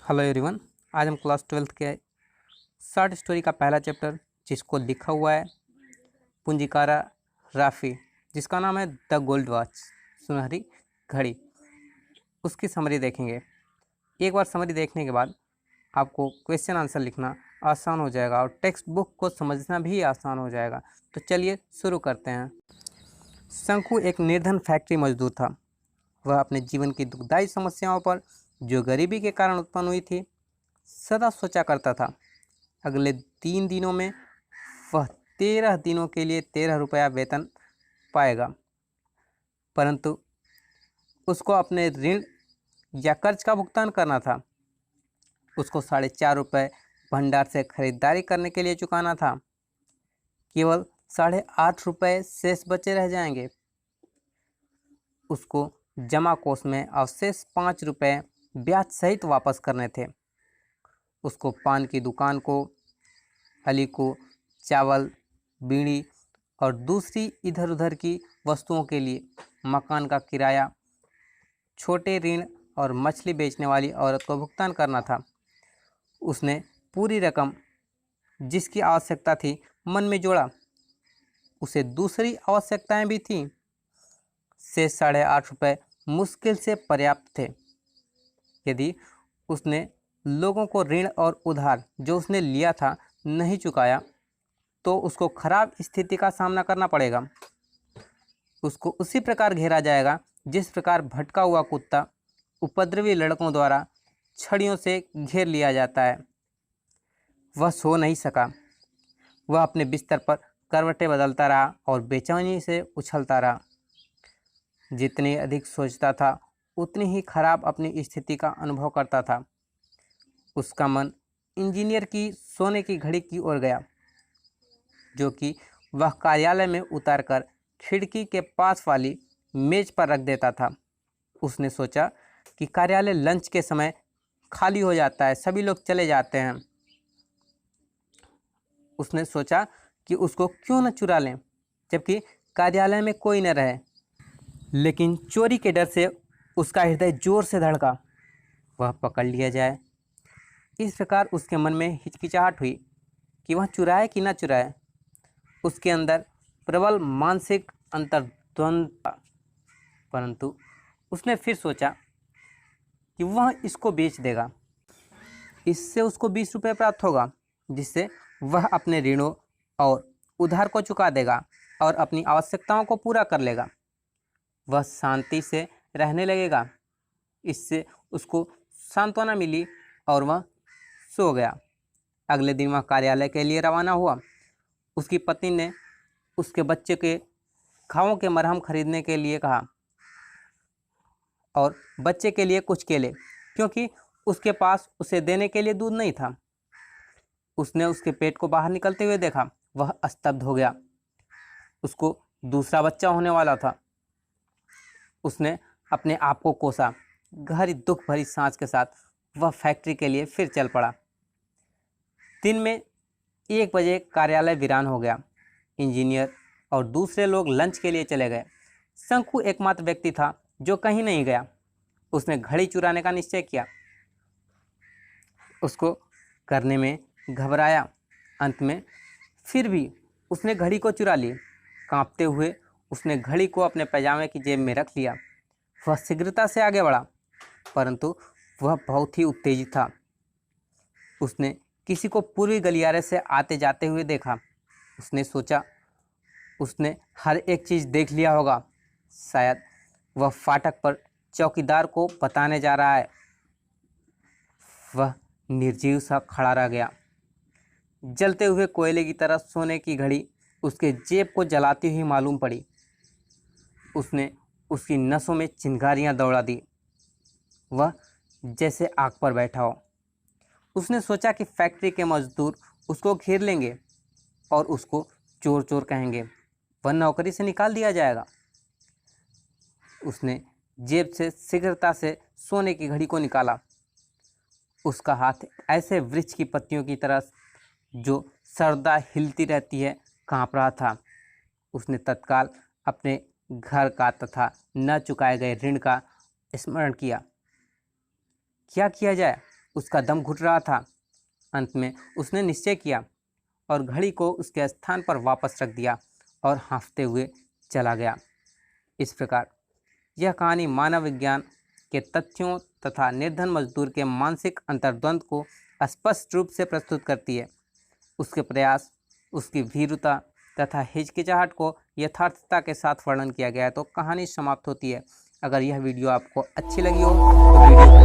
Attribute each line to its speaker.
Speaker 1: Hello everyone. आज हम class 12th के शॉर्ट स्टोरी का पहला चैप्टर जिसको लिखा हुआ है पूंजीकारा राफी, जिसका नाम है द गोल्ड वॉच, सुनहरी घड़ी, उसकी समरी देखेंगे। एक बार समरी देखने के बाद आपको क्वेश्चन आंसर लिखना आसान हो जाएगा और टेक्स्ट बुक को समझना भी आसान हो जाएगा। तो चलिए शुरू करते हैं। शंकु एक निर्धन फैक्ट्री मजदूर था। वह अपने जीवन की दुखदायी समस्याओं पर, जो गरीबी के कारण उत्पन्न हुई थी, सदा सोचा करता था। अगले 3 दिनों में वह 13 दिनों के लिए 13 रुपया वेतन पाएगा, परंतु उसको अपने ऋण या कर्ज का भुगतान करना था। उसको 4.5 रुपये भंडार से खरीदारी करने के लिए चुकाना था। केवल 8.5 रुपये शेष बचे रह जाएंगे। उसको जमा कोष में अवशेष 5 रुपये ब्याज सहित वापस करने थे। उसको पान की दुकान को, अली को चावल, बीड़ी और दूसरी इधर उधर की वस्तुओं के लिए मकान का किराया, छोटे ऋण और मछली बेचने वाली औरत को भुगतान करना था। उसने पूरी रकम जिसकी आवश्यकता थी मन में जोड़ा। उसे दूसरी आवश्यकताएं भी थीं। से 8.5 रुपये मुश्किल से पर्याप्त थे। यदि उसने लोगों को ऋण और उधार जो उसने लिया था नहीं चुकाया तो उसको खराब स्थिति का सामना करना पड़ेगा। उसको उसी प्रकार घेरा जाएगा जिस प्रकार भटका हुआ कुत्ता उपद्रवी लड़कों द्वारा छड़ियों से घेर लिया जाता है। वह सो नहीं सका। वह अपने बिस्तर पर करवटें बदलता रहा और बेचैनी से उछलता रहा। जितनी अधिक सोचता था उतनी ही खराब अपनी स्थिति का अनुभव करता था। उसका मन इंजीनियर की सोने की घड़ी की ओर गया, जो कि वह कार्यालय में उतारकर खिड़की के पास वाली मेज पर रख देता था। उसने सोचा कि कार्यालय लंच के समय खाली हो जाता है, सभी लोग चले जाते हैं। उसने सोचा कि उसको क्यों न चुरा लें जबकि कार्यालय में कोई न रहे। लेकिन चोरी के डर से उसका हृदय जोर से धड़का। वह पकड़ लिया जाए, इस प्रकार उसके मन में हिचकिचाहट हुई कि वह चुराए कि न चुराए। उसके अंदर प्रबल मानसिक अंतर्द्वंद था, परंतु उसने फिर सोचा कि वह इसको बेच देगा। इससे उसको 20 रुपये प्राप्त होगा, जिससे वह अपने ऋणों और उधार को चुका देगा और अपनी आवश्यकताओं को पूरा कर लेगा। वह शांति से रहने लगेगा। इससे उसको सांत्वना मिली और वह सो गया। अगले दिन वह कार्यालय के लिए रवाना हुआ। उसकी पत्नी ने उसके बच्चे के घावों के मरहम खरीदने के लिए कहा और बच्चे के लिए कुछ केले, क्योंकि उसके पास उसे देने के लिए दूध नहीं था। उसने उसके पेट को बाहर निकलते हुए देखा। वह स्तब्ध हो गया। उसको दूसरा बच्चा होने वाला था। उसने अपने आप को कोसा। गहरी दुख भरी सांस के साथ वह फैक्ट्री के लिए फिर चल पड़ा। दिन में 1 बजे कार्यालय वीरान हो गया। इंजीनियर और दूसरे लोग लंच के लिए चले गए। शंकु एकमात्र व्यक्ति था जो कहीं नहीं गया। उसने घड़ी चुराने का निश्चय किया। उसको करने में घबराया। अंत में फिर भी उसने घड़ी को चुरा ली। कांपते हुए उसने घड़ी को अपने पैजामे की जेब में रख लिया। वह शीघ्रता से आगे बढ़ा, परंतु वह बहुत ही उत्तेजित था। उसने किसी को पूर्वी गलियारे से आते जाते हुए देखा। उसने सोचा उसने हर एक चीज़ देख लिया होगा। शायद वह फाटक पर चौकीदार को बताने जा रहा है। वह निर्जीव सा खड़ा रह गया। जलते हुए कोयले की तरह सोने की घड़ी उसके जेब को जलाती हुई मालूम पड़ी। उसने उसकी नसों में चिंगारियां दौड़ा दी। वह जैसे आग पर बैठा हो। उसने सोचा कि फैक्ट्री के मजदूर उसको घेर लेंगे और उसको चोर चोर कहेंगे। वह नौकरी से निकाल दिया जाएगा। उसने जेब से शीघ्रता से सोने की घड़ी को निकाला। उसका हाथ ऐसे वृक्ष की पत्तियों की तरह जो सर्दा हिलती रहती है काँप रहा था। उसने तत्काल अपने घर का तथा न चुकाए गए ऋण का स्मरण किया। क्या किया जाए? उसका दम घुट रहा था। अंत में उसने निश्चय किया और घड़ी को उसके स्थान पर वापस रख दिया और हाँफते हुए चला गया। इस प्रकार यह कहानी मानव विज्ञान के तथ्यों तथा निर्धन मजदूर के मानसिक अंतर्द्वंद को स्पष्ट रूप से प्रस्तुत करती है। उसके प्रयास, उसकी भीरुता तथा हिचकिचाहट को यथार्थता के साथ वर्णन किया गया है। तो कहानी समाप्त होती है। अगर यह वीडियो आपको अच्छी लगी हो तो वीडियो